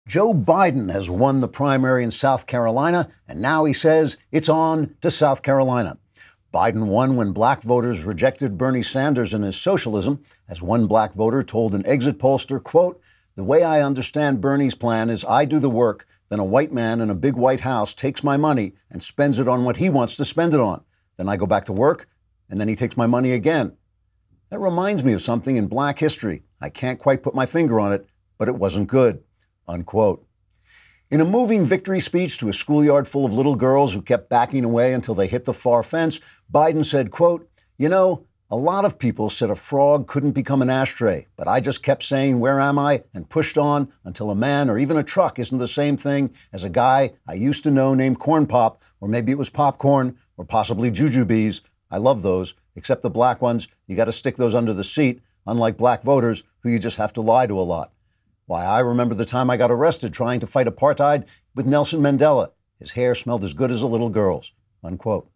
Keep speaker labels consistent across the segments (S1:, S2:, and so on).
S1: Joe Biden has won the primary in South Carolina, and now he says it's on to South Carolina. Biden won when black voters rejected Bernie Sanders and his socialism. As one black voter told an exit pollster, quote, "The way I understand Bernie's plan is I do the work, then a white man in a big white house takes my money and spends it on what he wants to spend it on. Then I go back to work, and then he takes my money again." That reminds me of something in black history. I can't quite put my finger on it, but it wasn't good. Unquote. In a moving victory speech to a schoolyard full of little girls who kept backing away until they hit the far fence, Biden said, quote, "You know, a lot of people said a frog couldn't become an ashtray, but I just kept saying, 'Where am I?' and pushed on until a man or even a truck isn't the same thing as a guy I used to know named Corn Pop, or maybe it was popcorn, or possibly jujubes. I love those, except the black ones. You got to stick those under the seat, unlike black voters who you just have to lie to a lot. Why, I remember the time I got arrested trying to fight apartheid with Nelson Mandela. His hair smelled as good as a little girl's." Unquote.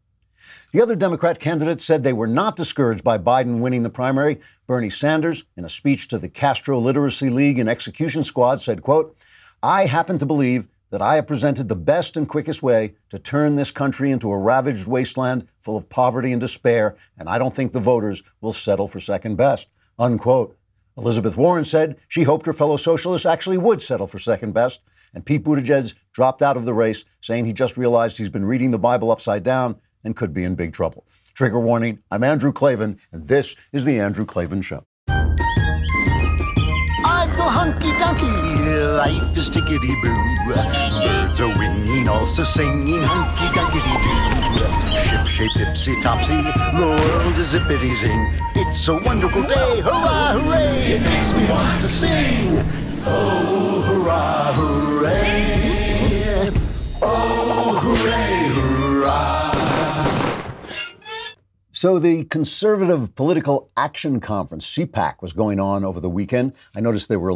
S1: The other Democrat candidates said they were not discouraged by Biden winning the primary. Bernie Sanders, in a speech to the Castro Literacy League and Execution Squad, said, quote, "I happen to believe that I have presented the best and quickest way to turn this country into a ravaged wasteland full of poverty and despair, and I don't think the voters will settle for second best." Unquote. Elizabeth Warren said she hoped her fellow socialists actually would settle for second best, and Pete Buttigieg dropped out of the race, saying he just realized he's been reading the Bible upside down and could be in big trouble. Trigger warning, I'm Andrew Klavan, and this is The Andrew Klavan Show.
S2: I feel hunky-dunky, life is tickety-boo. Birds are winging, also singing hunky-dunky-doo. Ship-shaped, ipsy-topsy, the world is zippity-zing. It's a wonderful day, hurrah, hooray! It makes me want to sing. Oh, hurrah, hooray! Oh, hooray, hurrah!
S1: So the Conservative Political Action Conference, CPAC, was going on over the weekend. I noticed there were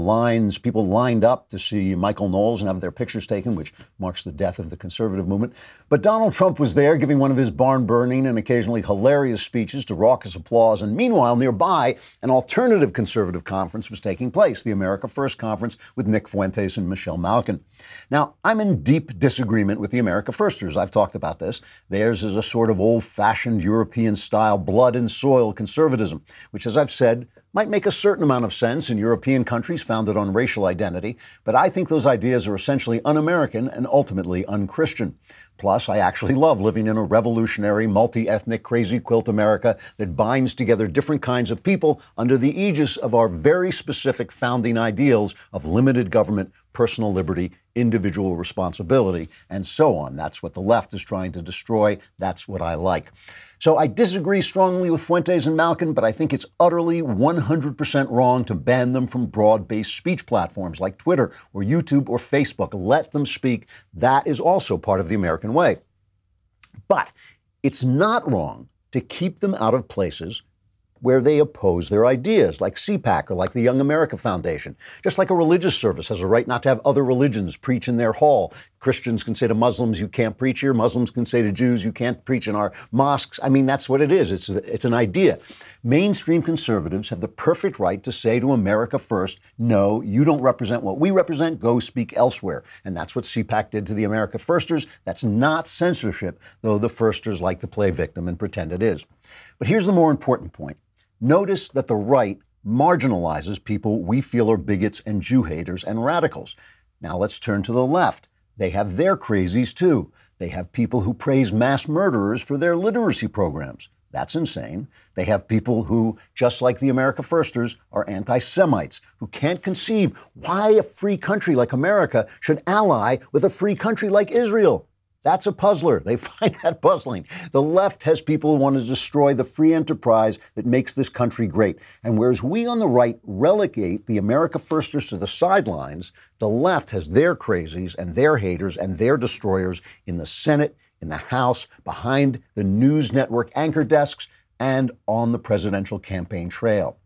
S1: people lined up to see Michael Knowles and have their pictures taken, which marks the death of the conservative movement. But Donald Trump was there giving one of his barn-burning and occasionally hilarious speeches to raucous applause. And meanwhile, nearby, an alternative conservative conference was taking place, the America First Conference with Nick Fuentes and Michelle Malkin. Now, I'm in deep disagreement with the America Firsters. I've talked about this. Theirs is a sort of old-fashioned European-style blood and soil conservatism, which, as I've said, might make a certain amount of sense in European countries founded on racial identity, but I think those ideas are essentially un-American and ultimately un-Christian. Plus, I actually love living in a revolutionary, multi-ethnic, crazy quilt America that binds together different kinds of people under the aegis of our very specific founding ideals of limited government, personal liberty, individual responsibility, and so on. That's what the left is trying to destroy. That's what I like. So I disagree strongly with Fuentes and Malkin, but I think it's utterly 100% wrong to ban them from broad-based speech platforms like Twitter or YouTube or Facebook. Let them speak. That is also part of the American way. But it's not wrong to keep them out of places where they oppose their ideas, like CPAC or like the Young America Foundation. Just like a religious service has a right not to have other religions preach in their hall. Christians can say to Muslims, you can't preach here. Muslims can say to Jews, you can't preach in our mosques. I mean, that's what it is. It's an idea. Mainstream conservatives have the perfect right to say to America First, no, you don't represent what we represent. Go speak elsewhere. And that's what CPAC did to the America Firsters. That's not censorship, though the Firsters like to play victim and pretend it is. But here's the more important point. Notice that the right marginalizes people we feel are bigots and Jew haters and radicals. Now let's turn to the left. They have their crazies too. They have people who praise mass murderers for their literacy programs. That's insane. They have people who, just like the America Firsters, are anti-Semites, who can't conceive why a free country like America should ally with a free country like Israel. That's a puzzler. They find that puzzling. The left has people who want to destroy the free enterprise that makes this country great. And whereas we on the right relegate the America Firsters to the sidelines, the left has their crazies and their haters and their destroyers in the Senate, in the House, behind the news network anchor desks, and on the presidential campaign trail.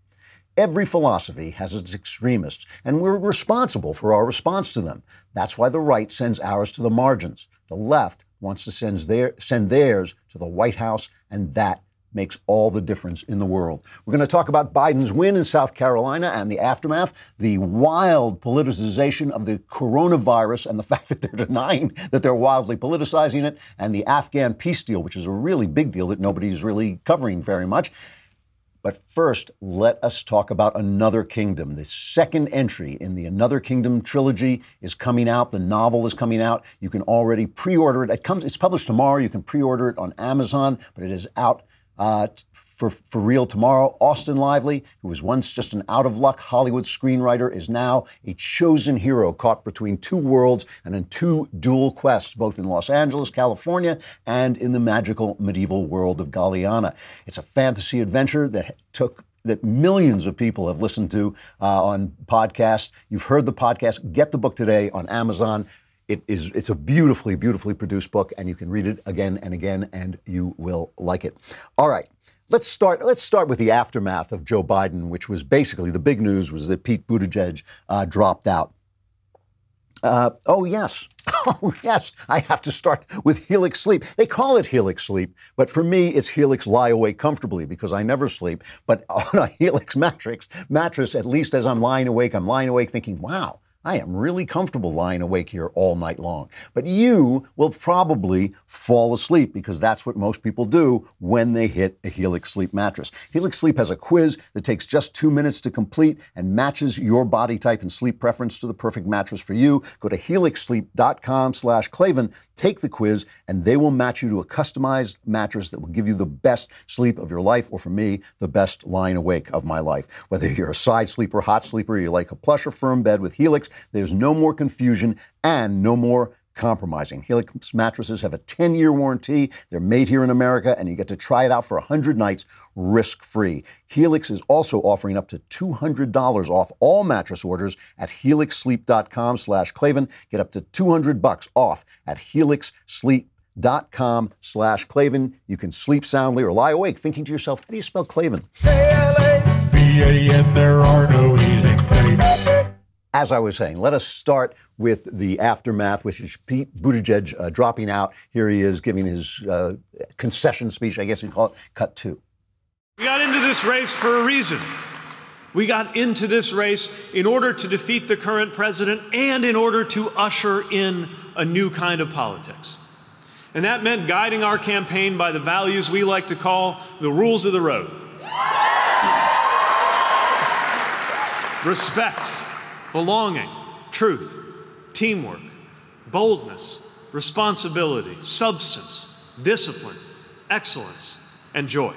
S1: Every philosophy has its extremists, and we're responsible for our response to them. That's why the right sends ours to the margins. The left wants to send theirs to the White House, and that makes all the difference in the world. We're going to talk about Biden's win in South Carolina and the aftermath, the wild politicization of the coronavirus and the fact that they're denying that they're wildly politicizing it, and the Afghan peace deal, which is a really big deal that nobody's really covering very much. But first, let us talk about Another Kingdom. The second entry in the Another Kingdom trilogy is coming out. The novel is coming out. You can already pre-order it. It's published tomorrow. You can pre-order it on Amazon, but it is out for real tomorrow. Austin Lively, who was once just an out-of-luck Hollywood screenwriter, is now a chosen hero caught between two worlds and in two dual quests, both in Los Angeles, California, and in the magical medieval world of Galiana. It's a fantasy adventure that millions of people have listened to on podcasts. You've heard the podcast. Get the book today on Amazon. It's a beautifully, beautifully produced book, and you can read it again and again, and you will like it. All right. Let's start with the aftermath of Joe Biden, which was basically the big news was that Pete Buttigieg dropped out. Oh, yes, I have to start with Helix Sleep. They call it Helix Sleep, but for me, it's Helix Lie Awake Comfortably because I never sleep. But on a Helix mattress, at least as I'm lying awake thinking, wow, I am really comfortable lying awake here all night long. But you will probably fall asleep because that's what most people do when they hit a Helix Sleep mattress. Helix Sleep has a quiz that takes just 2 minutes to complete and matches your body type and sleep preference to the perfect mattress for you. Go to helixsleep.com/Klavan, take the quiz, and they will match you to a customized mattress that will give you the best sleep of your life, or for me, the best lying awake of my life. Whether you're a side sleeper, hot sleeper, you like a plush or firm bed with Helix, there's no more confusion and no more compromising. Helix mattresses have a 10-year warranty. They're made here in America, and you get to try it out for 100 nights risk-free. Helix is also offering up to $200 off all mattress orders at helixsleep.com/Klavan. Get up to $200 off at helixsleep.com/Klavan. You can sleep soundly or lie awake thinking to yourself, how do you spell Klavan?
S3: K-L-A-V-A-N, there are no E's in Klavan.
S1: As I was saying, let us start with the aftermath, which is Pete Buttigieg dropping out. Here he is giving his concession speech, I guess you'd call it, cut 2.
S4: We got into this race for a reason. We got into this race in order to defeat the current president and in order to usher in a new kind of politics. And that meant guiding our campaign by the values we like to call the rules of the road. Respect, belonging, truth, teamwork, boldness, responsibility, substance, discipline, excellence, and joy.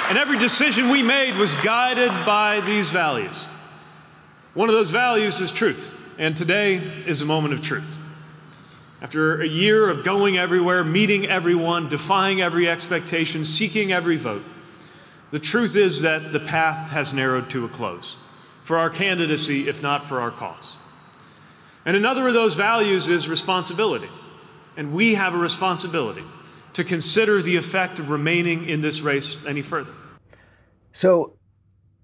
S4: And every decision we made was guided by these values. One of those values is truth, and today is a moment of truth. After a year of going everywhere, meeting everyone, defying every expectation, seeking every vote, the truth is that the path has narrowed to a close for our candidacy, if not for our cause. And another of those values is responsibility. And we have a responsibility to consider the effect of remaining in this race any further.
S1: So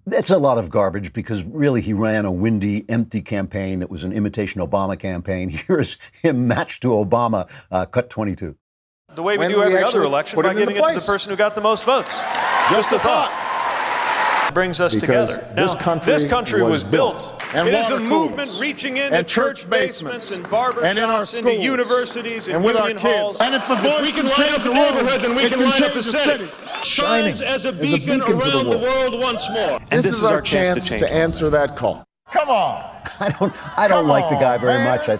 S1: that's a lot of garbage because really he ran a windy, empty campaign that was an imitation Obama campaign. Here's him matched to Obama, cut 22.
S4: The way we do every other election, by giving it to the person who got the most votes.
S5: Just a thought.
S4: Brings us together.
S5: This country was built.
S4: And it is a movement reaching into church basements and barber
S5: and in our
S4: shops, into
S5: schools,
S4: universities and
S5: with our
S4: union
S5: kids.
S4: halls.
S5: And if we can light up the neighborhoods and we can light up the city.
S4: Shines as a beacon around the world once more. And
S5: This is our chance to answer that call. Come on.
S1: I don't like the guy very much. I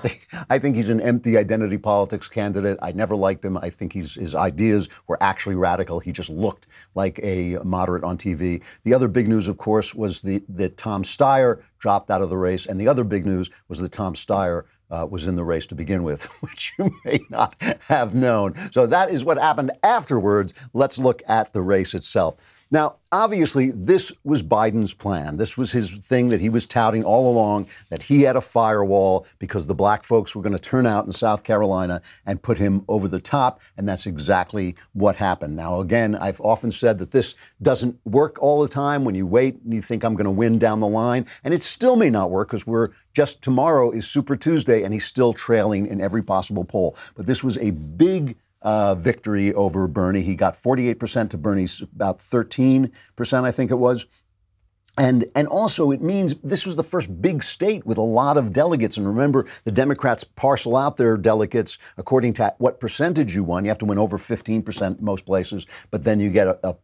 S1: think he's an empty identity politics candidate. I never liked him. I think his ideas were actually radical. He just looked like a moderate on TV. The other big news, of course, was that Tom Styer dropped out of the race. And the other big news was that Tom Styer was in the race to begin with, which you may not have known. So that is what happened afterwards. Let's look at the race itself. Now, obviously, this was Biden's plan. This was his thing that he was touting all along, that he had a firewall because the black folks were going to turn out in South Carolina and put him over the top, and that's exactly what happened. Now, again, I've often said that this doesn't work all the time when you wait and you think I'm going to win down the line, and it still may not work because tomorrow is Super Tuesday, and he's still trailing in every possible poll. But this was a big victory over Bernie. He got 48% to Bernie's about 13%, I think it was. And also it means this was the first big state with a lot of delegates. And remember, the Democrats parcel out their delegates according to what percentage you won. You have to win over 15% most places, but then you get a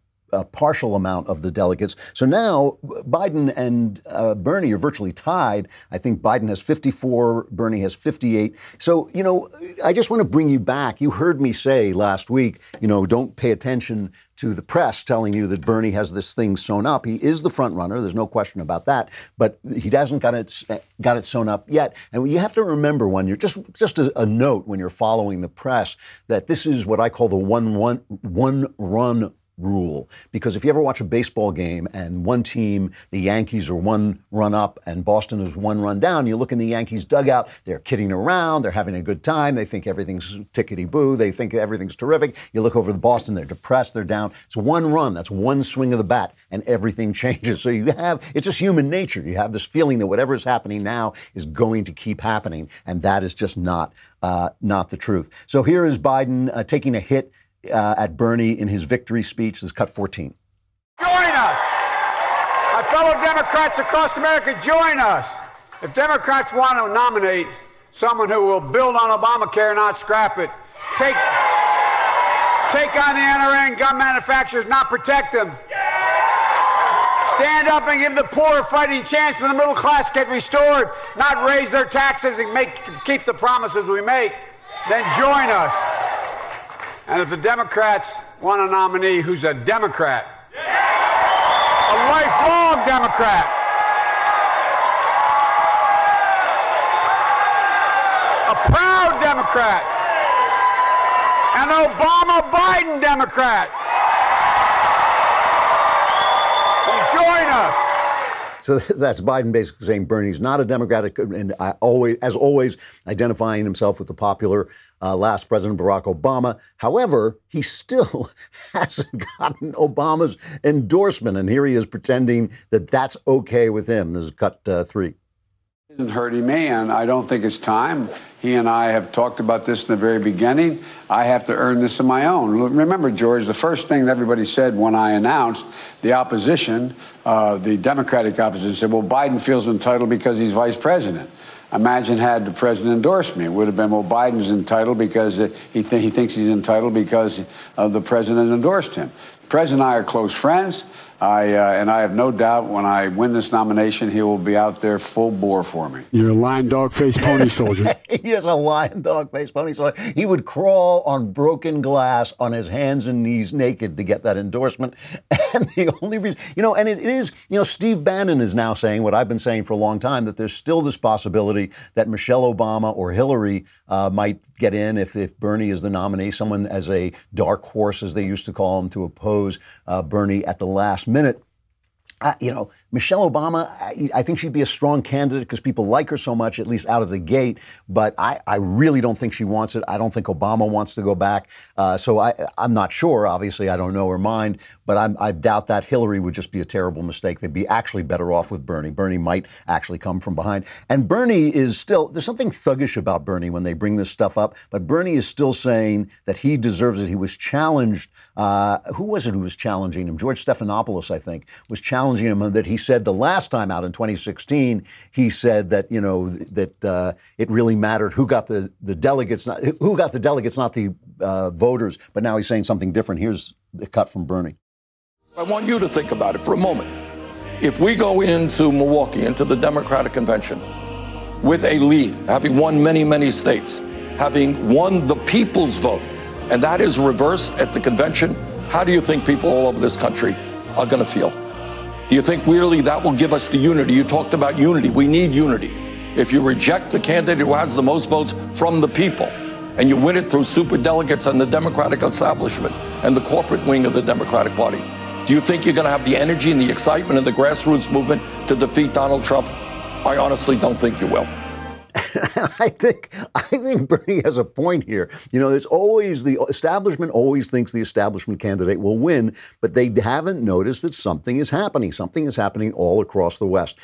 S1: partial amount of the delegates. So now Biden and Bernie are virtually tied. I think Biden has 54, Bernie has 58. So, I just want to bring you back. You heard me say last week, don't pay attention to the press telling you that Bernie has this thing sewn up. He is the front runner. There's no question about that. But he hasn't got it sewn up yet. And you have to remember when you're just a note when you're following the press that this is what I call the one run rule. Because if you ever watch a baseball game and one team, the Yankees, are one run up and Boston is one run down, you look in the Yankees dugout, they're kidding around, they're having a good time, they think everything's tickety-boo, they think everything's terrific. You look over to Boston, they're depressed, they're down. It's one run, that's one swing of the bat, and everything changes. So it's just human nature. You have this feeling that whatever is happening now is going to keep happening, and that is just not the truth. So here is Biden taking a hit at Bernie in his victory speech. This is cut 14.
S6: Join us. My fellow Democrats across America, join us. If Democrats want to nominate someone who will build on Obamacare, not scrap it, take on the NRA and gun manufacturers, not protect them. Stand up and give the poor a fighting chance and the middle class get restored, not raise their taxes and keep the promises we make, then join us. And if the Democrats want a nominee who's a Democrat, a lifelong Democrat, a proud Democrat, an Obama-Biden Democrat, then join us.
S1: So that's Biden basically saying Bernie's not a Democrat, and as always, identifying himself with the popular last President Barack Obama. However, he still hasn't gotten Obama's endorsement, and here he is pretending that that's okay with him. This is cut 3.
S6: Isn't hurting me, and I don't think it's time. He and I have talked about this in the very beginning. I have to earn this on my own. Remember, George, the first thing that everybody said when I announced the opposition, the Democratic opposition, said, well, Biden feels entitled because he's vice president. Imagine had the president endorsed me. It would have been, well, Biden's entitled because he thinks he's entitled because the president endorsed him. The president and I are close friends. And I have no doubt when I win this nomination, he will be out there full bore for me.
S7: You're a lion, dog, face, pony soldier.
S1: He is a lion, dog, face, pony soldier. He would crawl on broken glass on his hands and knees naked to get that endorsement. And the only reason, and it is, Steve Bannon is now saying what I've been saying for a long time, that there's still this possibility that Michelle Obama or Hillary might get in if Bernie is the nominee, someone as a dark horse, as they used to call him, to oppose Bernie at the last minute. Michelle Obama, I think she'd be a strong candidate because people like her so much, at least out of the gate. But I really don't think she wants it. I don't think Obama wants to go back. So I'm not sure. Obviously, I don't know her mind. But I doubt that. Hillary would just be a terrible mistake. They'd be actually better off with Bernie. Bernie might actually come from behind. And Bernie is still, there's something thuggish about Bernie when they bring this stuff up. But Bernie is still saying that he deserves it. He was challenged. Who was it who was challenging him? George Stephanopoulos, I think, was challenging him, and that he said the last time out in 2016, he said that, it really mattered who got the delegates, not the voters. But now he's saying something different. Here's the cut from Bernie.
S8: I want you to think about it for a moment. If we go into Milwaukee, into the Democratic Convention, with a lead, having won many, many states, having won the people's vote, and that is reversed at the convention, how do you think people all over this country are going to feel? Do you think really that will give us the unity? You talked about unity. We need unity. If you reject the candidate who has the most votes from the people, and you win it through superdelegates and the Democratic establishment and the corporate wing of the Democratic Party, Do you think you're going to have the energy and the excitement of the grassroots movement to defeat Donald Trump? I honestly don't think you will.
S1: I think Bernie has a point here. You know, there's always the establishment always thinks the establishment candidate will win, but they haven't noticed that something is happening. Something is happening all across the West.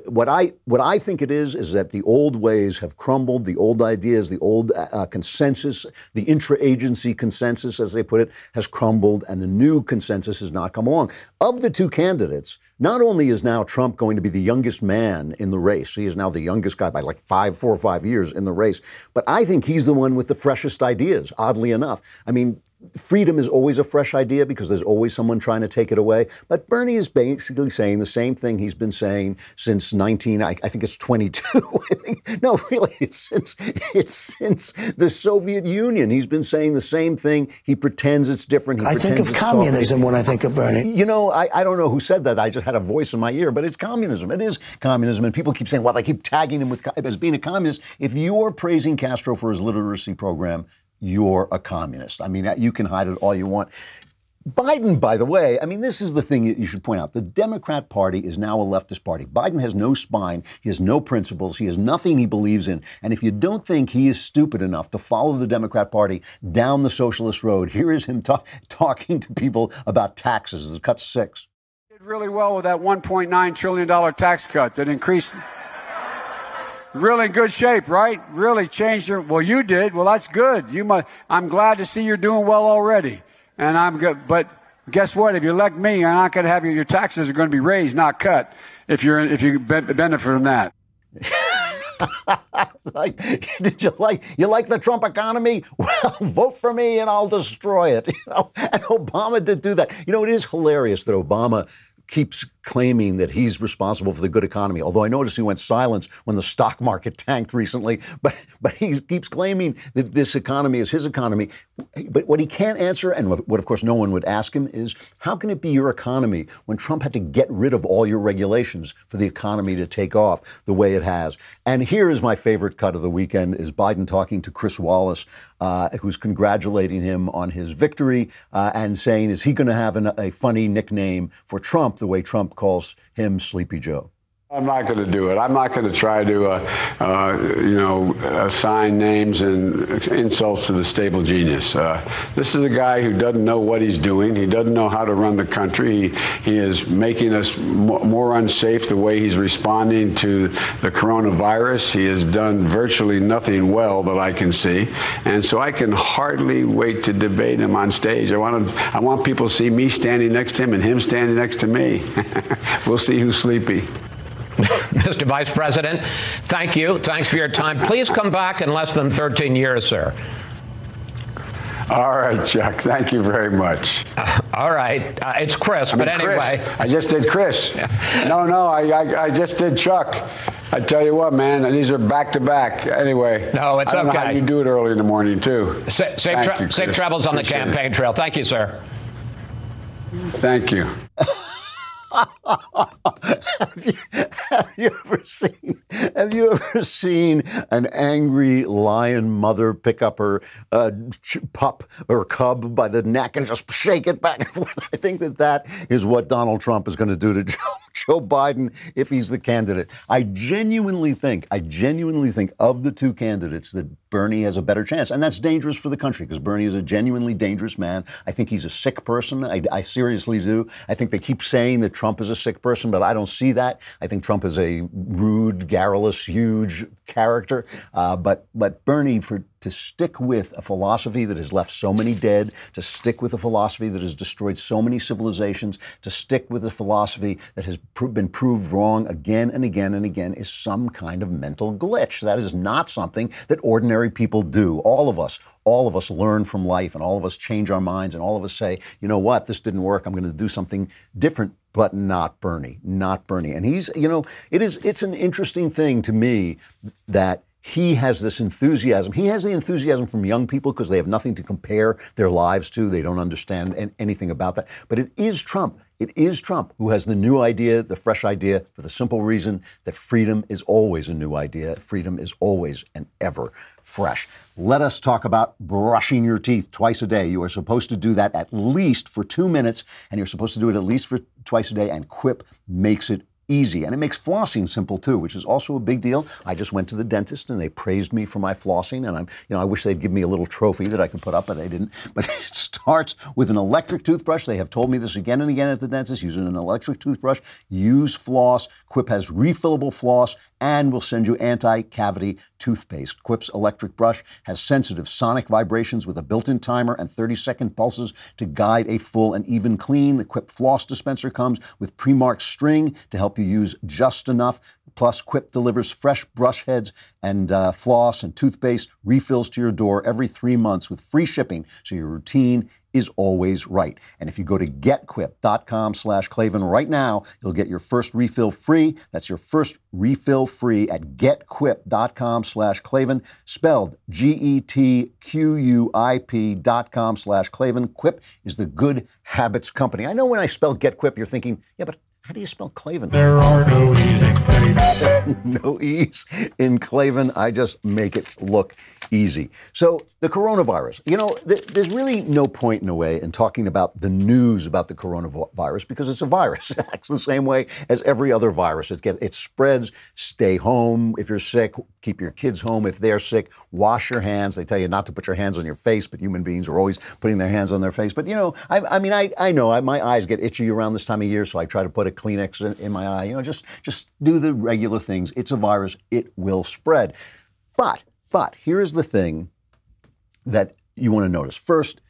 S1: What I think it is that the old ways have crumbled. The old ideas, the old consensus, the intra-agency consensus, as they put it, has crumbled, and the new consensus has not come along. Of the two candidates, not only is now Trump going to be the youngest man in the race, he is now the youngest guy by like 4 or 5 years in the race, but I think he's the one with the freshest ideas, oddly enough. I mean, freedom is always a fresh idea because there's always someone trying to take it away. But Bernie is basically saying the same thing he's been saying since I think it's 22. No, really, it's since the Soviet Union. He's been saying the same thing. He pretends it's different.
S9: I think of communism when I think of Bernie.
S1: You know, I don't know who said that. I just had a voice in my ear, but it's communism. It is communism. And people keep saying, well, they keep tagging him as being a communist. If you're praising Castro for his literacy program, you're a communist. I mean, you can hide it all you want. Biden, by the way, I mean, this is the thing that you should point out. The Democrat Party is now a leftist party. Biden has no spine. He has no principles. He has nothing he believes in. And if you don't think he is stupid enough to follow the Democrat Party down the socialist road, here is him talking to people about taxes. It's cut 6.
S6: Did really well with that $1.9 trillion tax cut that increased. Really good shape, right? Really changed your. Well, you did. Well, that's good. I'm glad to see you're doing well already, and I'm good. But guess what? If you elect me, you're not going to have your taxes are going to be raised, not cut. If you benefit from that.
S1: Like, you like the Trump economy? Well, vote for me and I'll destroy it. You know? And Obama did do that. You know, it is hilarious that Obama keeps claiming that he's responsible for the good economy. Although I noticed he went silent when the stock market tanked recently, but he keeps claiming that this economy is his economy. But what he can't answer, and what of course no one would ask him, is how can it be your economy when Trump had to get rid of all your regulations for the economy to take off the way it has? And here is my favorite cut of the weekend, is Biden talking to Chris Wallace, who's congratulating him on his victory and saying, is he going to have a funny nickname for Trump, the way Trump calls him Sleepy Joe?
S6: I'm not going to do it. I'm not going to try to, assign names and insults to the stable genius. This is a guy who doesn't know what he's doing. He doesn't know how to run the country. He is making us more unsafe the way he's responding to the coronavirus. He has done virtually nothing well that I can see. And so I can hardly wait to debate him on stage. I want people to see me standing next to him and him standing next to me. We'll see who's sleepy.
S10: Mr. Vice President, thank you. Thanks for your time. Please come back in less than 13 years, sir.
S6: All right, Chuck. Thank you very much.
S10: All right. It's Chris, but anyway.
S6: Chris. I just did Chris. No, I just did Chuck. I tell you what, man, these are back-to-back. Anyway.
S10: No, it's okay.
S6: I don't know how you do it early in the morning, too.
S10: Safe travels on the campaign trail. Thank you, sir.
S6: Thank you.
S1: Have you ever seen an angry lion mother pick up her pup or cub by the neck and just shake it back and forth? I think that is what Donald Trump is going to do to Joe Biden if he's the candidate. I genuinely think of the two candidates that Bernie has a better chance. And that's dangerous for the country because Bernie is a genuinely dangerous man. I think he's a sick person. I seriously do. I think they keep saying that Trump is a sick person, but I don't see that. I think Trump is a rude, garrulous, huge character. But Bernie, to stick with a philosophy that has left so many dead, to stick with a philosophy that has destroyed so many civilizations, to stick with a philosophy that has been proved wrong again and again and again is some kind of mental glitch. That is not something that ordinary people do. All of us learn from life, and all of us change our minds, and all of us say, you know what, this didn't work. I'm going to do something different, but not Bernie. And he's, it's an interesting thing to me that he has this enthusiasm. He has the enthusiasm from young people because they have nothing to compare their lives to. They don't understand anything about that. But it is Trump. It is Trump who has the new idea, the fresh idea, for the simple reason that freedom is always a new idea. Freedom is always and ever fresh. Let us talk about brushing your teeth twice a day. You are supposed to do that at least for 2 minutes, and you're supposed to do it at least for twice a day, and Quip makes it easy. And it makes flossing simple too, which is also a big deal. I just went to the dentist and they praised me for my flossing, and I wish they'd give me a little trophy that I could put up, but they didn't. But it starts with an electric toothbrush. They have told me this again and again at the dentist. Using an electric toothbrush, use floss. Quip has refillable floss and will send you anti-cavity toothpaste. Quip's electric brush has sensitive sonic vibrations with a built-in timer and 30-second pulses to guide a full and even clean. The Quip floss dispenser comes with pre-marked string to help you use just enough. Plus, Quip delivers fresh brush heads and floss and toothpaste refills to your door every 3 months with free shipping, so your routine is always right. And if you go to getquip.com/Klavan right now, you'll get your first refill free. That's your first refill free at getquip.com/Klavan, spelled GETQUIP.com/Klavan. Quip is the good habits company. I know when I spell Get Quip, you're thinking, yeah, but how do you spell Klavan?
S3: There are no E's in Klavan.
S1: No E's in Klavan. I just make it look easy. So the coronavirus, there's really no point in a way in talking about the news about the coronavirus because it's a virus. It acts the same way as every other virus. It spreads. Stay home if you're sick. Keep your kids home if they're sick. Wash your hands. They tell you not to put your hands on your face, but human beings are always putting their hands on their face. But, I know my eyes get itchy around this time of year, so I try to put a Kleenex in my eye. Just do the regular things. It's a virus. It will spread. But here is the thing that you want to notice. First,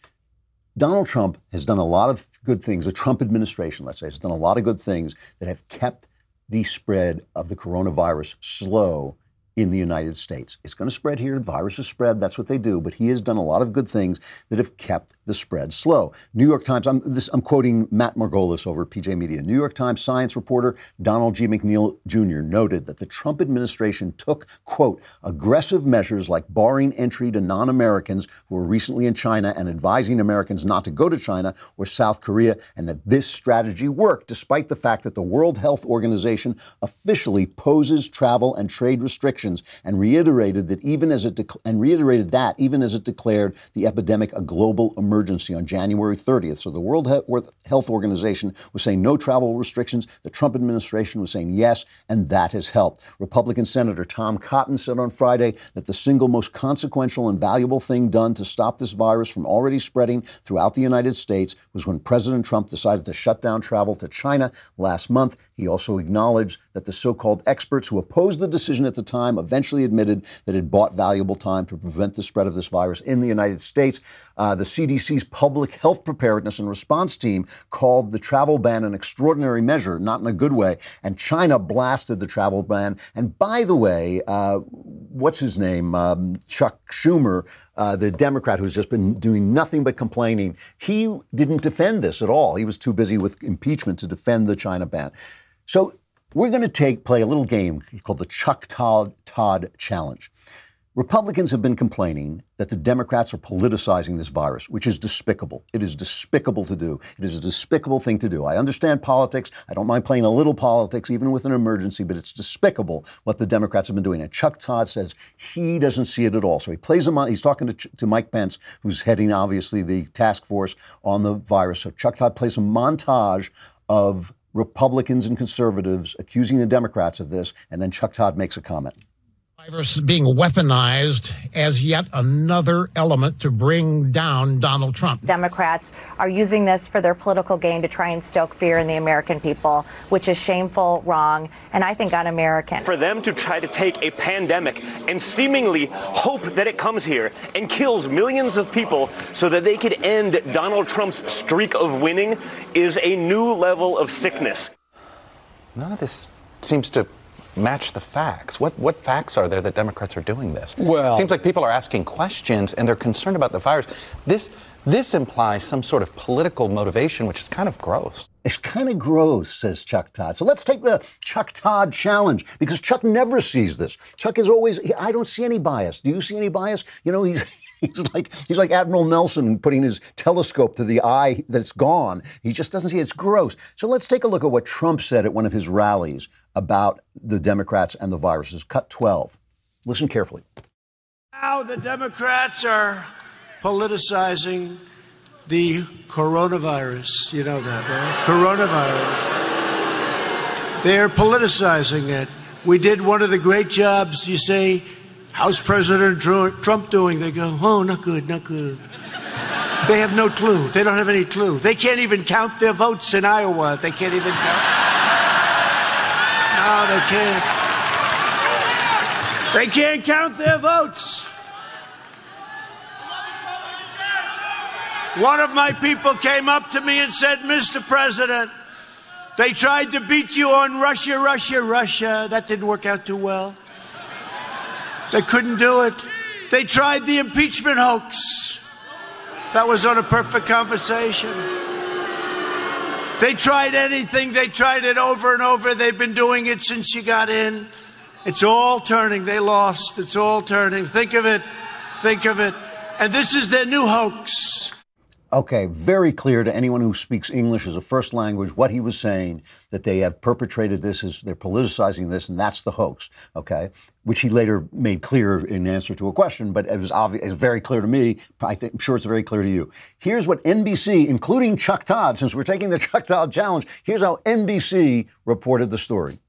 S1: Donald Trump has done a lot of good things. The Trump administration, let's say, has done a lot of good things that have kept the spread of the coronavirus slow in the United States. It's going to spread here. Viruses spread. That's what they do. But he has done a lot of good things that have kept the spread slow. New York Times, I'm quoting Matt Margolis over at PJ Media. New York Times science reporter Donald G. McNeil Jr. noted that the Trump administration took, quote, aggressive measures like barring entry to non-Americans who were recently in China and advising Americans not to go to China or South Korea, and that this strategy worked despite the fact that the World Health Organization officially poses travel and trade restrictions and reiterated that even as it declared the epidemic a global emergency on January 30th. So the World Health Organization was saying no travel restrictions. The Trump administration was saying yes, and that has helped. Republican Senator Tom Cotton said on Friday that the single most consequential and valuable thing done to stop this virus from already spreading throughout the United States was when President Trump decided to shut down travel to China last month. He also acknowledged that the so-called experts who opposed the decision at the time eventually admitted that it bought valuable time to prevent the spread of this virus in the United States. The CDC's Public Health Preparedness and Response Team called the travel ban an extraordinary measure, not in a good way, and China blasted the travel ban. And by the way, what's his name? Chuck Schumer, the Democrat who's just been doing nothing but complaining, he didn't defend this at all. He was too busy with impeachment to defend the China ban. So we're going to play a little game called the Chuck Todd Challenge. Republicans have been complaining that the Democrats are politicizing this virus, which is despicable. It is despicable to do. It is a despicable thing to do. I understand politics. I don't mind playing a little politics, even with an emergency, but it's despicable what the Democrats have been doing. And Chuck Todd says he doesn't see it at all. So he plays him on. He's talking to Mike Pence, who's heading, obviously, the task force on the virus. So Chuck Todd plays a montage of Republicans and conservatives accusing the Democrats of this, and then Chuck Todd makes a comment.
S11: Virus being weaponized as yet another element to bring down Donald Trump.
S12: Democrats are using this for their political gain to try and stoke fear in the American people, which is shameful, wrong, and I think un-American.
S13: For them to try to take a pandemic and seemingly hope that it comes here and kills millions of people so that they could end Donald Trump's streak of winning is a new level of sickness.
S14: None of this seems to match the facts. What facts are there that Democrats are doing this? Well, it seems like people are asking questions and they're concerned about the virus. This implies some sort of political motivation, which is kind of gross.
S1: It's kind of gross, says Chuck Todd. So let's take the Chuck Todd challenge, because Chuck never sees this. Chuck is always, I don't see any bias. Do you see any bias? You know, He's like Admiral Nelson putting his telescope to the eye that's gone. He just doesn't see it. It's gross. So let's take a look at what Trump said at one of his rallies about the Democrats and the viruses. Cut 12. Listen carefully.
S15: Now the Democrats are politicizing the coronavirus. You know that, right? Coronavirus. They're politicizing it. We did one of the great jobs. You say, how's President Trump doing? They go, oh, not good, not good. They have no clue. They don't have any clue. They can't even count their votes in Iowa. They can't even count. No, they can't. They can't count their votes. One of my people came up to me and said, Mr. President, they tried to beat you on Russia, Russia, Russia. That didn't work out too well. They couldn't do it. They tried the impeachment hoax. That was on a perfect conversation. They tried anything. They tried it over and over. They've been doing it since you got in. It's all turning. They lost. It's all turning. Think of it. Think of it. And this is their new hoax.
S1: Okay, very clear to anyone who speaks English as a first language what he was saying, that they have perpetrated this, they're politicizing this, and that's the hoax, okay, which he later made clear in answer to a question, but it was obvious, it's very clear to me. I'm sure it's very clear to you. Here's what NBC, including Chuck Todd, since we're taking the Chuck Todd challenge, here's how NBC reported the story.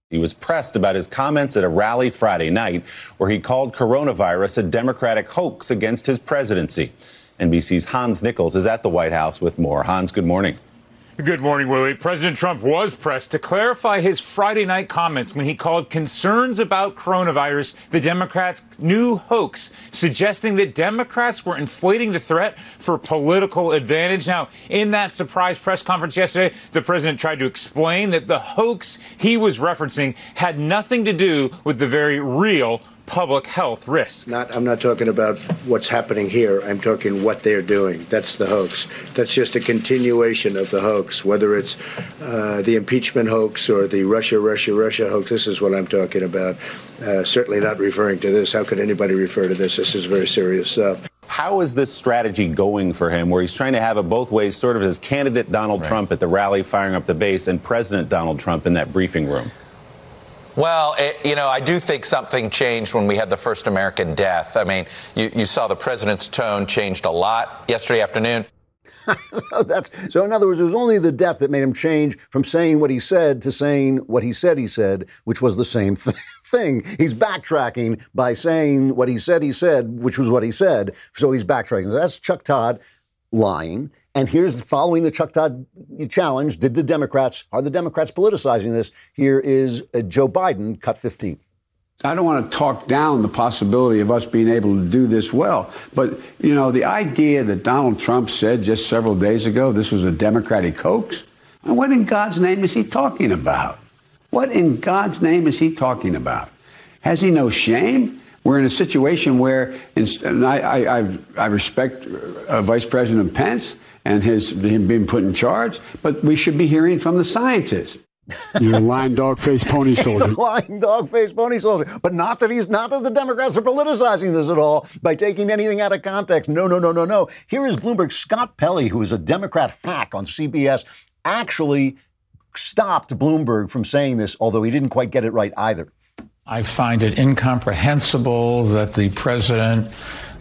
S16: He was pressed about his comments at a rally Friday night where he called coronavirus a Democratic hoax against his presidency. NBC's Hans Nichols is at the White House with more. Hans, good morning.
S17: Good morning, Willie. President Trump was pressed to clarify his Friday night comments when he called concerns about coronavirus the Democrats' new hoax, suggesting that Democrats were inflating the threat for political advantage. Now, in that surprise press conference yesterday, the president tried to explain that the hoax he was referencing had nothing to do with the very real public health risk.
S9: I'm not talking about what's happening here. I'm talking what they're doing. That's the hoax. That's just a continuation of the hoax, whether it's the impeachment hoax or the Russia, Russia, Russia hoax. This is what I'm talking about. Certainly not referring to this. How could anybody refer to this? This is very serious stuff.
S16: How is this strategy going for him, where he's trying to have it both ways, sort of as candidate Donald Trump at the rally firing up the base and President Donald Trump in that briefing room?
S14: Well, I do think something changed when we had the first American death. I mean, you saw the president's tone changed a lot yesterday afternoon.
S1: So in other words, it was only the death that made him change from saying what he said to saying what he said, which was the same thing. He's backtracking by saying what he said, which was what he said. So he's backtracking. So that's Chuck Todd lying. And here's following the Chuck Todd challenge. Are the Democrats politicizing this? Here is Joe Biden, cut 15.
S6: I don't want to talk down the possibility of us being able to do this well. But, the idea that Donald Trump said just several days ago this was a Democratic hoax, what in God's name is he talking about? What in God's name is he talking about? Has he no shame? We're in a situation where, and I respect Vice President Pence and him being put in charge, but we should be hearing from the scientists.
S7: You're a lying dog-faced pony soldier.
S1: He's a lying dog-faced pony soldier. But not that the Democrats are politicizing this at all by taking anything out of context. No. Here is Bloomberg. Scott Pelley, who is a Democrat hack on CBS, actually stopped Bloomberg from saying this, although he didn't quite get it right either.
S18: I find it incomprehensible that the president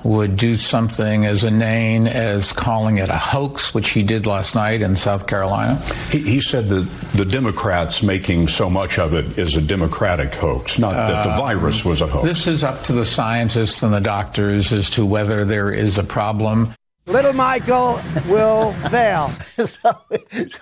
S18: would do something as inane as calling it a hoax, which he did last night in South Carolina.
S19: He said that the Democrats making so much of it is a Democratic hoax, not that the virus was a hoax.
S18: This is up to the scientists and the doctors as to whether there is a problem.
S15: Little Michael will fail.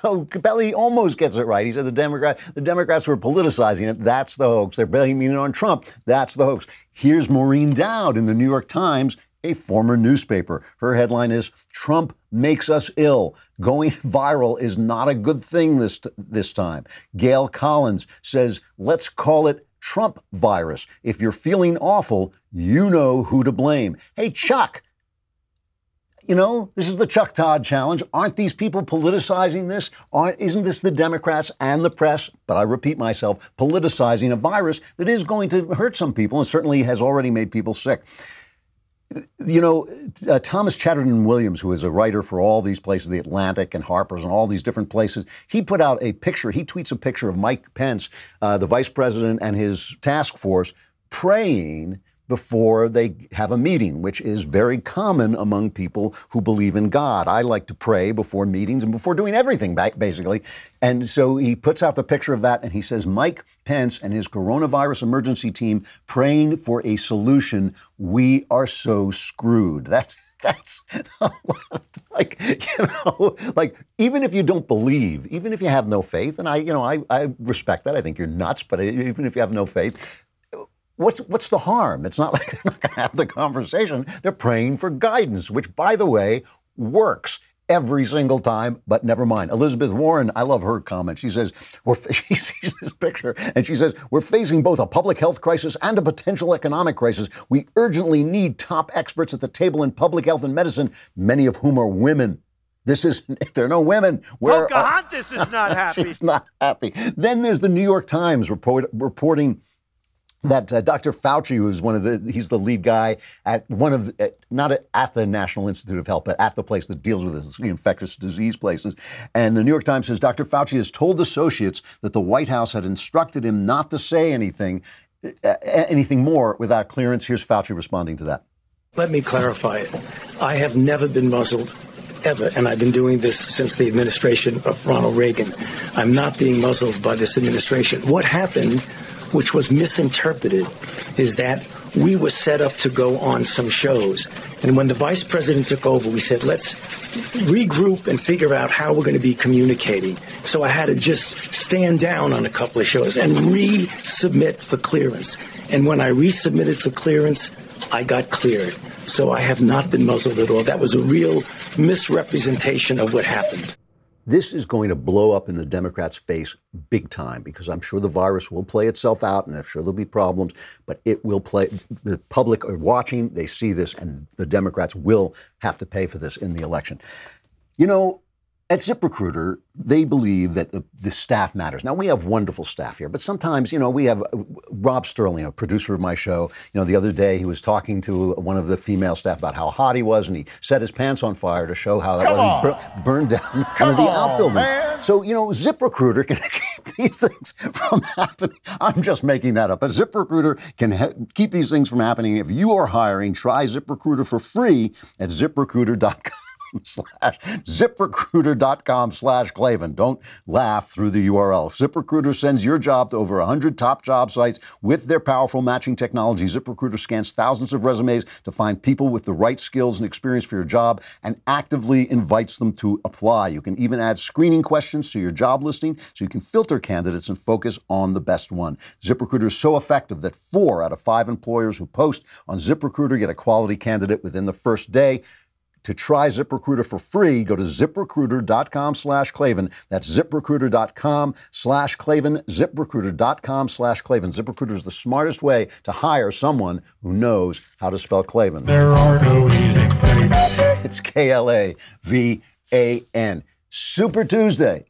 S1: So Pelley almost gets it right. He said the Democrats were politicizing it. That's the hoax. They're blaming it on Trump. That's the hoax. Here's Maureen Dowd in the New York Times, a former newspaper. Her headline is, Trump makes us ill. Going viral is not a good thing this time. Gail Collins says, let's call it Trump virus. If you're feeling awful, you know who to blame. Hey, Chuck. This is the Chuck Todd challenge. Aren't these people politicizing this? Isn't this the Democrats and the press, but I repeat myself, politicizing a virus that is going to hurt some people and certainly has already made people sick? You know, Thomas Chatterton Williams, who is a writer for all these places, The Atlantic and Harper's and all these different places, he put out a picture. He tweets a picture of Mike Pence, the vice president, and his task force praying before they have a meeting, which is very common among people who believe in God. I like to pray before meetings and before doing everything, basically. And so he puts out the picture of that, and he says, Mike Pence and his coronavirus emergency team praying for a solution. We are so screwed. That's like, you know, like, even if you don't believe, even if you have no faith, and I respect that. I think you're nuts, but even if you have no faith, what's the harm? It's not like they're not going to have the conversation. They're praying for guidance, which, by the way, works every single time, but never mind. Elizabeth Warren, I love her comment. She says, she sees this picture and she says, we're facing both a public health crisis and a potential economic crisis. We urgently need top experts at the table in public health and medicine, many of whom are women. There are no women.
S15: Pocahontas is not happy.
S1: She's not happy. Then there's the New York Times reporting that Dr. Fauci, who's he's the lead guy at not at the National Institute of Health, but at the place that deals with the infectious disease places. And the New York Times says Dr. Fauci has told associates that the White House had instructed him not to say anything more without clearance. Here's Fauci responding to that.
S20: Let me clarify it. I have never been muzzled, ever, and I've been doing this since the administration of Ronald Reagan. I'm not being muzzled by this administration. What happened, which was misinterpreted, is that we were set up to go on some shows. And when the vice president took over, we said, let's regroup and figure out how we're going to be communicating. So I had to just stand down on a couple of shows and resubmit for clearance. And when I resubmitted for clearance, I got cleared. So I have not been muzzled at all. That was a real misrepresentation of what happened.
S1: This is going to blow up in the Democrats' face big time, because I'm sure the virus will play itself out and I'm sure there'll be problems, but it will play. The public are watching, they see this, and the Democrats will have to pay for this in the election. You know, at ZipRecruiter, they believe that the staff matters. Now, we have wonderful staff here, but sometimes, you know, we have Rob Sterling, a producer of my show. You know, the other day he was talking to one of the female staff about how hot he was, and he set his pants on fire to show how that wasn't burned down one of the outbuildings. Man. So, you know, ZipRecruiter can keep these things from happening. I'm just making that up. But ZipRecruiter can keep these things from happening. If you are hiring, try ZipRecruiter for free at ZipRecruiter.com. ZipRecruiter.com/Klavan. Don't laugh through the URL. ZipRecruiter sends your job to over 100 top job sites with their powerful matching technology. ZipRecruiter scans thousands of resumes to find people with the right skills and experience for your job and actively invites them to apply. You can even add screening questions to your job listing so you can filter candidates and focus on the best one. ZipRecruiter is so effective that 4 out of 5 employers who post on ZipRecruiter get a quality candidate within the first day. To try ZipRecruiter for free, go to ZipRecruiter.com/Klavan. That's ZipRecruiter.com/Klavan. ZipRecruiter.com/Klavan. ZipRecruiter is the smartest way to hire someone who knows how to spell Klavan.
S3: There are no easy Klavan.
S1: It's Klavan. Super Tuesday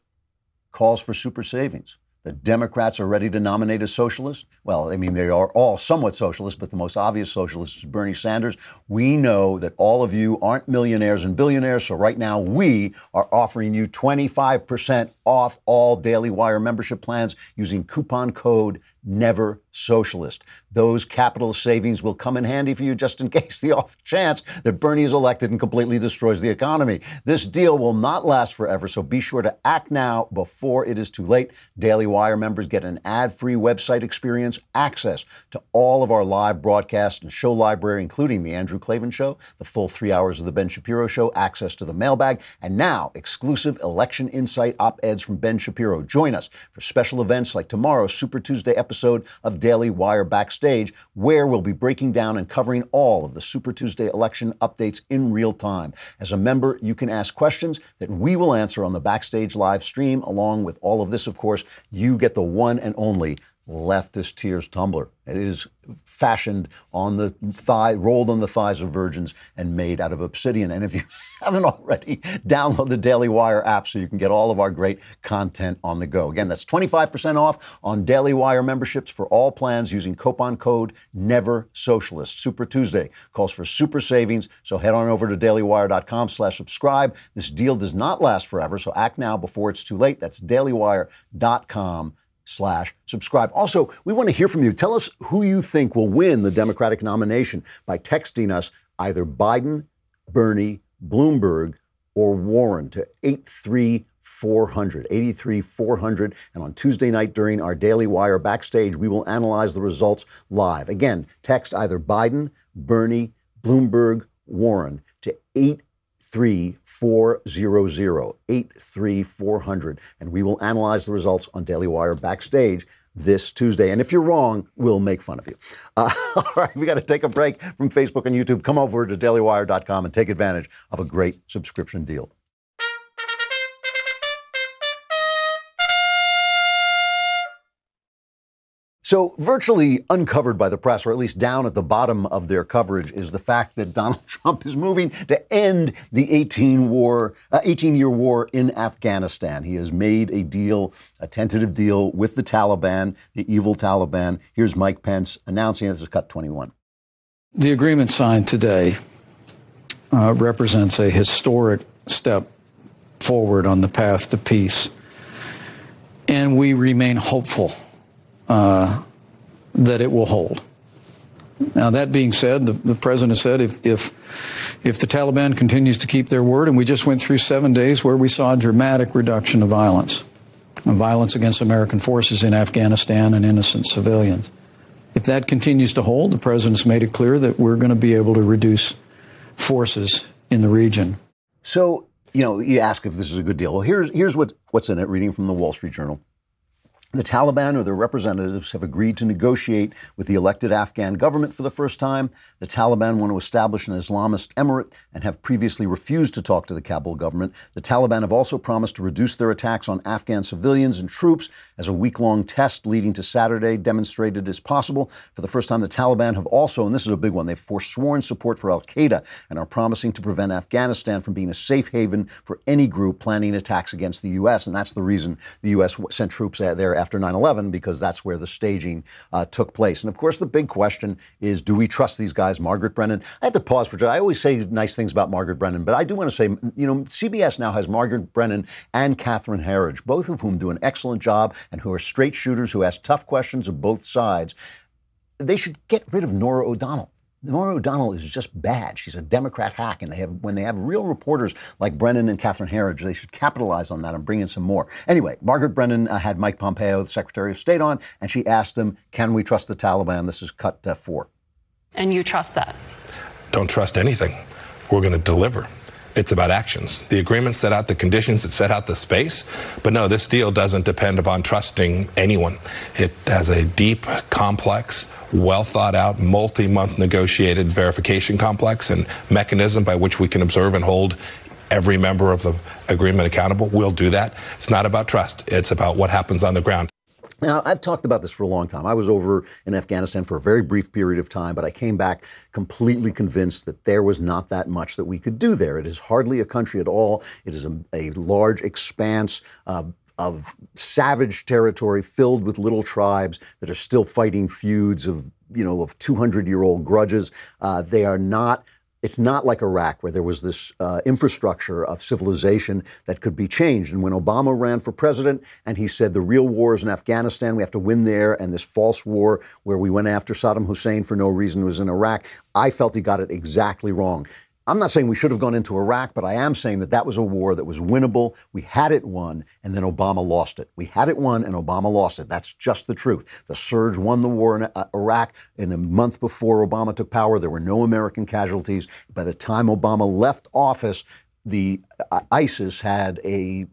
S1: calls for super savings. The Democrats are ready to nominate a socialist. Well, I mean, they are all somewhat socialist, but the most obvious socialist is Bernie Sanders. We know that all of you aren't millionaires and billionaires, so right now we are offering you 25% off all Daily Wire membership plans using coupon code NEVERSOCIALIST. Those capital savings will come in handy for you just in case the off chance that Bernie is elected and completely destroys the economy. This deal will not last forever, so be sure to act now before it is too late. Daily Wire members get an ad-free website experience, access to all of our live broadcasts and show library, including The Andrew Klavan Show, the full 3 hours of The Ben Shapiro Show, access to the mailbag, and now exclusive election insight op-eds from Ben Shapiro. Join us for special events like tomorrow's Super Tuesday episode of Daily Wire Backstage, where we'll be breaking down and covering all of the Super Tuesday election updates in real time. As a member, you can ask questions that we will answer on the Backstage live stream. Along with all of this, of course, you get the one and only leftist tears tumbler. It is fashioned on the thigh, rolled on the thighs of virgins and made out of obsidian. And if you haven't already, download the Daily Wire app so you can get all of our great content on the go. Again, that's 25% off on Daily Wire memberships for all plans using coupon code NEVERSOCIALIST. Super Tuesday calls for super savings, so head on over to dailywire.com/subscribe. This deal does not last forever, so act now before it's too late. That's dailywire.com/subscribe. Also, we want to hear from you. Tell us who you think will win the Democratic nomination by texting us either Biden, Bernie, Bloomberg, or Warren to 83400, 83400. And on Tuesday night during our Daily Wire Backstage, we will analyze the results live. Again, text either Biden, Bernie, Bloomberg, Warren to 83400, 83400. And we will analyze the results on Daily Wire Backstage this Tuesday. And if you're wrong, we'll make fun of you. All right, we got to take a break from Facebook and YouTube. Come over to dailywire.com and take advantage of a great subscription deal. So virtually uncovered by the press, or at least down at the bottom of their coverage, is the fact that Donald Trump is moving to end the 18-year war in Afghanistan. He has made a deal, a tentative deal with the Taliban, the evil Taliban. Here's Mike Pence announcing, this is cut 21.
S21: The agreement signed today represents a historic step forward on the path to peace, and we remain hopeful that it will hold. Now, that being said, the president said if the Taliban continues to keep their word, and we just went through 7 days where we saw a dramatic reduction of violence against American forces in Afghanistan and innocent civilians. If that continues to hold, the president's made it clear that we're going to be able to reduce forces in the region.
S1: So, you ask if this is a good deal. Well, here's what's in it, reading from the Wall Street Journal. The Taliban or their representatives have agreed to negotiate with the elected Afghan government for the first time. The Taliban want to establish an Islamist emirate and have previously refused to talk to the Kabul government. The Taliban have also promised to reduce their attacks on Afghan civilians and troops as a week-long test leading to Saturday demonstrated as possible. For the first time, the Taliban have also, and this is a big one, they've forsworn support for al-Qaeda and are promising to prevent Afghanistan from being a safe haven for any group planning attacks against the U.S. And that's the reason the U.S. sent troops there after 9/11, because that's where the staging took place. And of course, the big question is, do we trust these guys? Margaret Brennan. I have to pause for, I always say nice things about Margaret Brennan, but I do want to say, CBS now has Margaret Brennan and Catherine Herridge, both of whom do an excellent job and who are straight shooters who ask tough questions of both sides. They should get rid of Norah O'Donnell. Norah O'Donnell is just bad. She's a Democrat hack, and when they have real reporters like Brennan and Catherine Herridge, they should capitalize on that and bring in some more. Anyway, Margaret Brennan had Mike Pompeo, the Secretary of State, on, and she asked him, can we trust the Taliban? This is cut 4.
S22: And you trust that?
S23: Don't trust anything. We're going to deliver. It's about actions. The agreement set out the conditions, it set out the space. But no, this deal doesn't depend upon trusting anyone. It has a deep, complex, well thought out, multi-month negotiated verification complex and mechanism by which we can observe and hold every member of the agreement accountable. We'll do that. It's not about trust. It's about what happens on the ground.
S1: Now, I've talked about this for a long time. I was over in Afghanistan for a very brief period of time, but I came back completely convinced that there was not that much that we could do there. It is hardly a country at all. It is a large expanse of savage territory filled with little tribes that are still fighting feuds of 200-year-old grudges. It's not like Iraq, where there was this infrastructure of civilization that could be changed. And when Obama ran for president and he said the real war is in Afghanistan, we have to win there, and this false war where we went after Saddam Hussein for no reason was in Iraq, I felt he got it exactly wrong. I'm not saying we should have gone into Iraq, but I am saying that was a war that was winnable. We had it won, and then Obama lost it. We had it won, and Obama lost it. That's just the truth. The surge won the war in Iraq. In the month before Obama took power, there were no American casualties. By the time Obama left office, the ISIS had a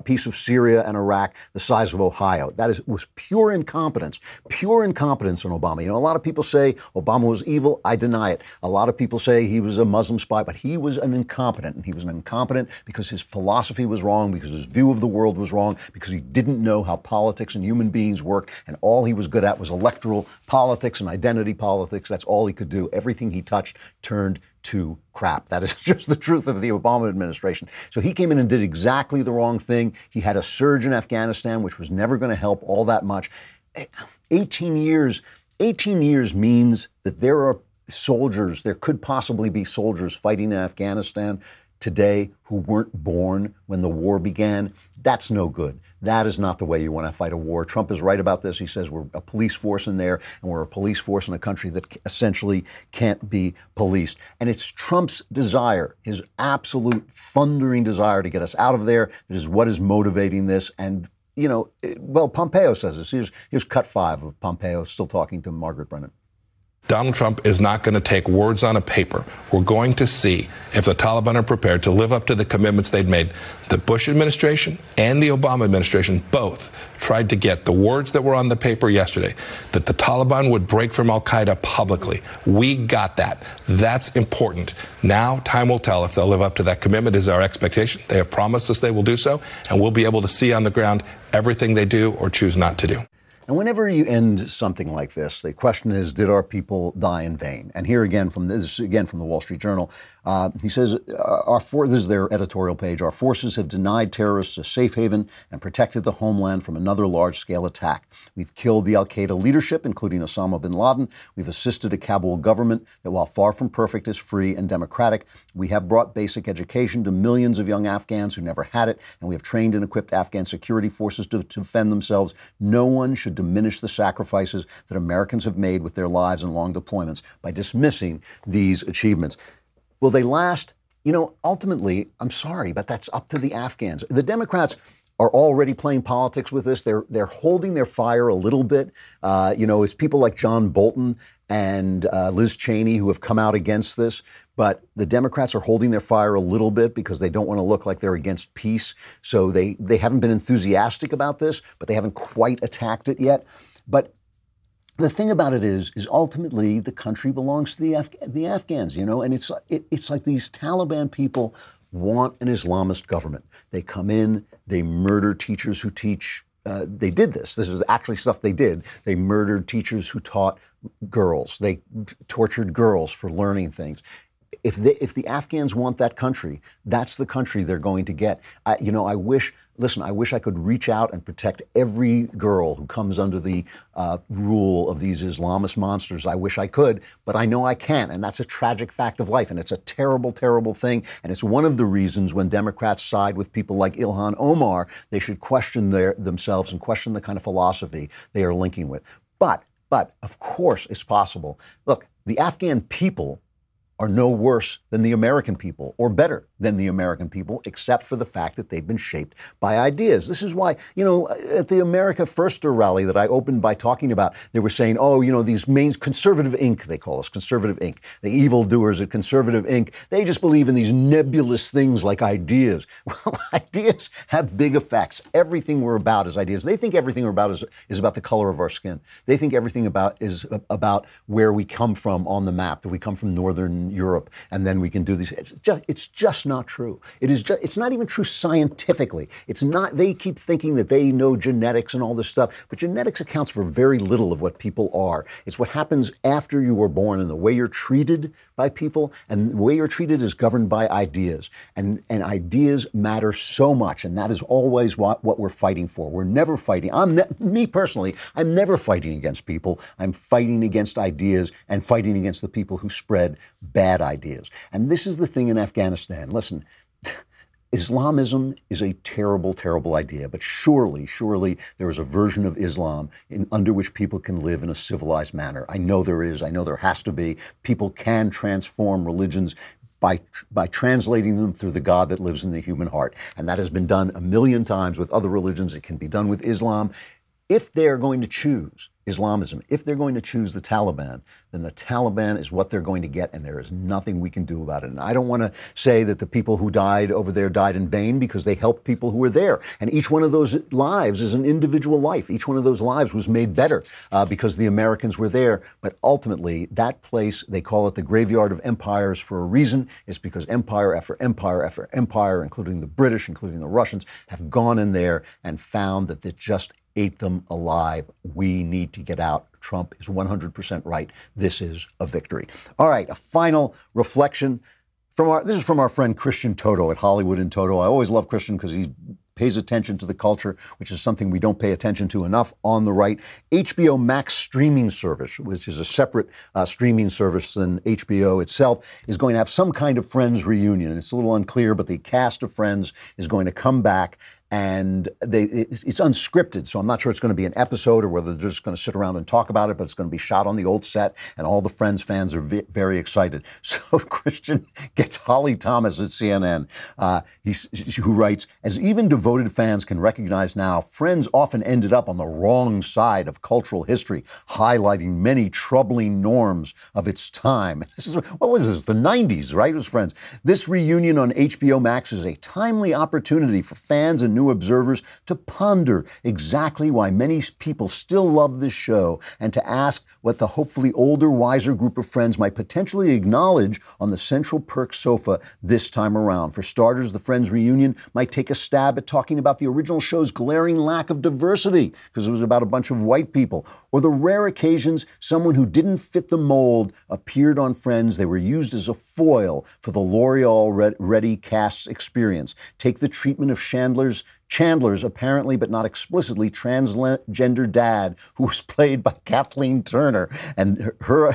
S1: piece of Syria and Iraq the size of Ohio. Was pure incompetence on Obama. You know, a lot of people say Obama was evil. I deny it. A lot of people say he was a Muslim spy, but he was an incompetent. And he was an incompetent because his philosophy was wrong, because his view of the world was wrong, because he didn't know how politics and human beings work. And all he was good at was electoral politics and identity politics. That's all he could do. Everything he touched turned to crap. That is just the truth of the Obama administration. So he came in and did exactly the wrong thing. He had a surge in Afghanistan, which was never going to help all that much. 18 years means that there could possibly be soldiers fighting in Afghanistan today who weren't born when the war began. That's no good. That is not the way you want to fight a war. Trump is right about this. He says we're a police force in there, and we're a police force in a country that essentially can't be policed. And it's Trump's desire, his absolute thundering desire to get us out of there, that is what is motivating this. And, you know, Pompeo says this. Here's cut 5 of Pompeo still talking to Margaret Brennan.
S23: Donald Trump is not going to take words on a paper. We're going to see if the Taliban are prepared to live up to the commitments they'd made. The Bush administration and the Obama administration both tried to get the words that were on the paper yesterday, that the Taliban would break from al-Qaeda publicly. We got that. That's important. Now, time will tell if they'll live up to that commitment, is our expectation. They have promised us they will do so, and we'll be able to see on the ground everything they do or choose not to do.
S1: And whenever you end something like this, the question is, did our people die in vain? And here again from the Wall Street Journal, he says, this is their editorial page, our forces have denied terrorists a safe haven and protected the homeland from another large-scale attack. We've killed the al-Qaeda leadership, including Osama bin Laden. We've assisted a Kabul government that, while far from perfect, is free and democratic. We have brought basic education to millions of young Afghans who never had it, and we have trained and equipped Afghan security forces to defend themselves. No one should diminish the sacrifices that Americans have made with their lives and long deployments by dismissing these achievements. Will they last? You know, ultimately, I'm sorry, but that's up to the Afghans. The Democrats are already playing politics with this. They're holding their fire a little bit. It's people like John Bolton and Liz Cheney who have come out against this. But the Democrats are holding their fire a little bit because they don't want to look like they're against peace. So they haven't been enthusiastic about this, but they haven't quite attacked it yet. But the thing about it is ultimately the country belongs to the Afghans, you know, and it's like these Taliban people want an Islamist government. They come in, they murder teachers who teach. They did this. This is actually stuff they did. They murdered teachers who taught girls. They tortured girls for learning things. If the Afghans want that country, that's the country they're going to get. I wish I could reach out and protect every girl who comes under the rule of these Islamist monsters. I wish I could, but I know I can't. And that's a tragic fact of life. And it's a terrible, terrible thing. And it's one of the reasons when Democrats side with people like Ilhan Omar, they should question themselves and question the kind of philosophy they are linking with. But of course, it's possible. Look, the Afghan people are no worse than the American people, or better than the American people, except for the fact that they've been shaped by ideas. This is why, at the America Firster rally that I opened by talking about, they were saying, these conservative Inc., they call us, conservative Inc., the evildoers at conservative Inc., they just believe in these nebulous things like ideas. Well, ideas have big effects. Everything we're about is ideas. They think everything we're about is about the color of our skin. They think everything is about where we come from on the map. That we come from Northern Europe, and then we can do these. It's just not true. It's not even true scientifically. It's not. They keep thinking that they know genetics and all this stuff, but genetics accounts for very little of what people are. It's what happens after you were born and the way you're treated by people, and the way you're treated is governed by ideas, and ideas matter so much, and that is always what we're fighting for. We're never fighting. Me personally, I'm never fighting against people. I'm fighting against ideas and fighting against the people who spread bad ideas. And this is the thing in Afghanistan. Listen, Islamism is a terrible, terrible idea, but surely there is a version of Islam under which people can live in a civilized manner. I know there is. I know there has to be. People can transform religions by translating them through the God that lives in the human heart. And that has been done a million times with other religions. It can be done with Islam. If they're going to choose Islamism. If they're going to choose the Taliban, then the Taliban is what they're going to get, and there is nothing we can do about it. And I don't want to say that the people who died over there died in vain, because they helped people who were there. And each one of those lives is an individual life. Each one of those lives was made better because the Americans were there. But ultimately, that place, they call it the graveyard of empires for a reason. It's because empire after empire after empire, including the British, including the Russians, have gone in there and found that it just ate them alive. We need to get out. Trump is 100% right. This is a victory. All right, a final reflection this is from our friend Christian Toto at Hollywood in Toto. I always love Christian because he pays attention to the culture, which is something we don't pay attention to enough on the right. HBO Max streaming service, which is a separate streaming service than HBO itself, is going to have some kind of Friends reunion. It's a little unclear, but the cast of Friends is going to come back. And it's unscripted, so I'm not sure it's going to be an episode or whether they're just going to sit around and talk about it, but it's going to be shot on the old set, and all the Friends fans are very excited. So Christian gets Holly Thomas at CNN, who writes, as even devoted fans can recognize now, Friends often ended up on the wrong side of cultural history, highlighting many troubling norms of its time. What was this, the 90s, right? It was Friends. This reunion on HBO Max is a timely opportunity for fans and new observers to ponder exactly why many people still love this show, and to ask what the hopefully older, wiser group of friends might potentially acknowledge on the Central Perk sofa this time around. For starters, the Friends reunion might take a stab at talking about the original show's glaring lack of diversity, because it was about a bunch of white people, or the rare occasions someone who didn't fit the mold appeared on Friends. They were used as a foil for the L'Oreal-ready cast's experience. Take the treatment of Chandler's apparently but not explicitly transgender dad, who was played by Kathleen Turner, and her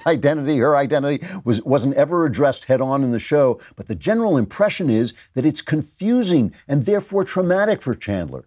S1: identity wasn't ever addressed head on in the show. But the general impression is that it's confusing and therefore traumatic for Chandler,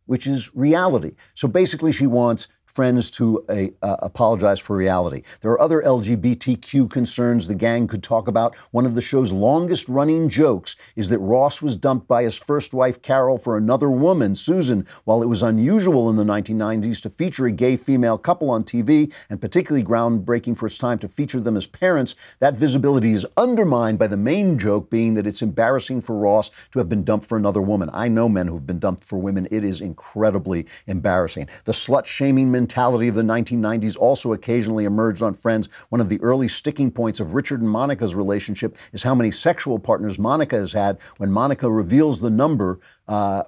S1: which is reality. So basically, she wants Friends to apologize for reality. There are other LGBTQ concerns the gang could talk about. One of the show's longest running jokes is that Ross was dumped by his first wife, Carol, for another woman, Susan. While it was unusual in the 1990s to feature a gay female couple on TV, and particularly groundbreaking for its time to feature them as parents, that visibility is undermined by the main joke being that it's embarrassing for Ross to have been dumped for another woman. I know men who've been dumped for women. It is incredibly embarrassing. The slut-shaming mentality of the 1990s also occasionally emerged on Friends. One of the early sticking points of Richard and Monica's relationship is how many sexual partners Monica has had. When Monica reveals the number,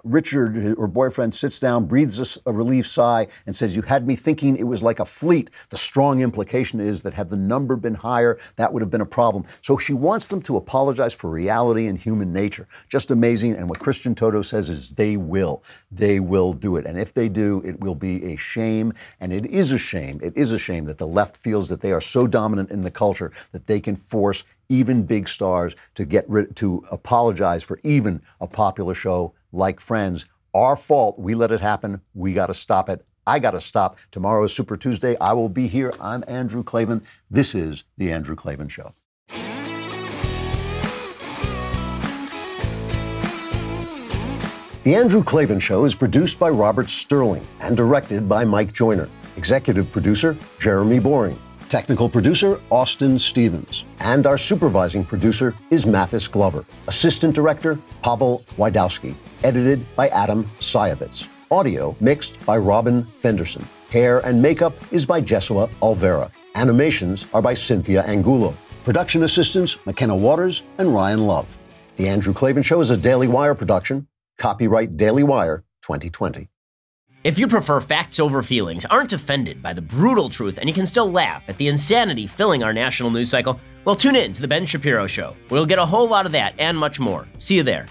S1: Richard, her boyfriend, sits down, breathes a relief sigh, and says, "You had me thinking it was like a fleet." The strong implication is that had the number been higher, that would have been a problem. So she wants them to apologize for reality and human nature. Just amazing. And what Christian Toto says is they will. They will do it. And if they do, it will be a shame. And it is a shame. It is a shame that the left feels that they are so dominant in the culture that they can force even big stars to apologize for even a popular show like Friends. Our fault. We let it happen. We got to stop it. I got to stop. Tomorrow is Super Tuesday. I will be here. I'm Andrew Klavan. This is The Andrew Klavan Show. The Andrew Klavan Show is produced by Robert Sterling and directed by Mike Joyner. Executive producer, Jeremy Boring. Technical producer, Austin Stevens. And our supervising producer is Mathis Glover. Assistant director, Pavel Wydowski. Edited by Adam Sayevitz. Audio mixed by Robin Fenderson. Hair and makeup is by Jesua Alvera. Animations are by Cynthia Angulo. Production assistants, McKenna Waters and Ryan Love. The Andrew Klavan Show is a Daily Wire production. Copyright Daily Wire 2020.
S2: If you prefer facts over feelings, aren't offended by the brutal truth, and you can still laugh at the insanity filling our national news cycle, well, tune in to The Ben Shapiro Show. We'll get a whole lot of that and much more. See you there.